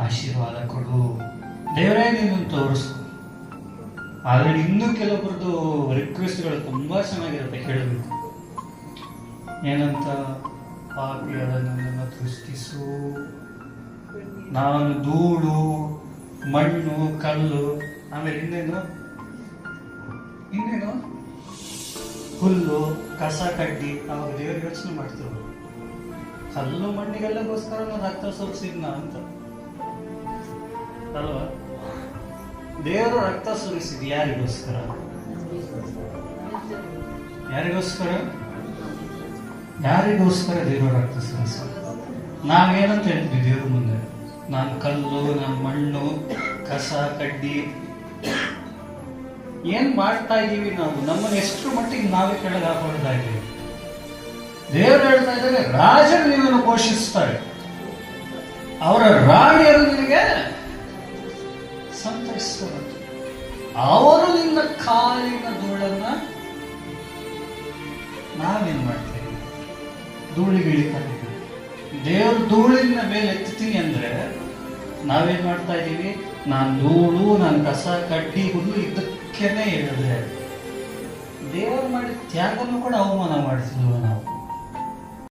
ಆಶೀರ್ವಾದ ಕೊಡು ದೇವರೇ, ನೀನು ತೋರಿಸು. ಆದ್ರೆ ಇನ್ನೂ ಕೆಲವೊಬ್ಬರದ್ದು ರಿಕ್ವೆಸ್ಟ್ಗಳು ತುಂಬಾ ಚೆನ್ನಾಗಿರುತ್ತೆ, ಕೇಳಬೇಕು. ಏನಂತ? ಪಾಪಿಯಾದ ನನ್ನನ್ನು ಸೃಷ್ಟಿಸು, ನಾನು ಧೂಳು, ಮಣ್ಣು, ಕಲ್ಲು, ಆಮೇಲೆ ಇನ್ನೇನು ಹುಲ್ಲು, ಕಸ ಕಡ್ಡಿ. ಅವಾಗ ದೇವರು ಯೋಚನೆ ಮಾಡ್ತಿದ್ರು, ಕಲ್ಲು ಮಣ್ಣಿಗೆಲ್ಲಗೋಸ್ಕರ ನಾನು ರಕ್ತ ಸುರಿಸಿದ್ನ ಅಂತ ಅಲ್ವಾ? ದೇವರು ರಕ್ತ ಸುರಿಸಿದ್ ಯಾರಿಗೋಸ್ಕರ? ಯಾರಿಗೋಸ್ಕರ ದೇವರು ರಕ್ತ ಸುರಿಸಿದ? ನಾವೇನಂತ ಹೇಳ್ತೀವಿ ದೇವ್ರ ಮುಂದೆ? ನಾನು ಕಲ್ಲು, ನಾನು ಮಣ್ಣು, ಕಸ ಕಡ್ಡಿ. ಏನ್ ಮಾಡ್ತಾ ಇದೀವಿ ನಾವು? ನಮ್ಮನ್ನು ಎಷ್ಟು ಮಟ್ಟಿಗೆ ನಾವೇ ಕೆಳಗೆ ಹಾಕೊಳ್ತಾ ಇದ್ದೀವಿ? ದೇವರು ಹೇಳ್ತಾ ಇದ್ದಾರೆ, ರಾಜರು ನಿನ್ನನ್ನು ಪೋಷಿಸ್ತಾರೆ, ಅವರ ರಾಣಿಯರು ನಿನಗೆ ಸಂತೈಸ್ತಾರೆ, ಅವರು ನಿನ್ನ ಕಾಲಿನ ಧೂಳನ್ನ. ನಾವೇನ್ ಮಾಡ್ತೇವೆ? ಧೂಳಿಗಿಳಿತಾ ಇದ್ದೀವಿ. ದೇವರು ಧೂಳಿನ ಮೇಲೆ ಎತ್ತೀನಿ ಅಂದ್ರೆ ನಾವೇನ್ ಮಾಡ್ತಾ ಇದ್ದೀವಿ? ನಾನು ಧೂಳು, ನಾನು ಕಸ ಕಡ್ಡಿ ಹುಲ್ಲು ಇದಕ್ಕೇನೆ ಹೇಳಿದ್ರೆ ದೇವರು ಮಾಡಿದ ತ್ಯಾಗನ್ನು ಕೂಡ ಅವಮಾನ ಮಾಡ್ತಿದ್ವಿ ನಾವು.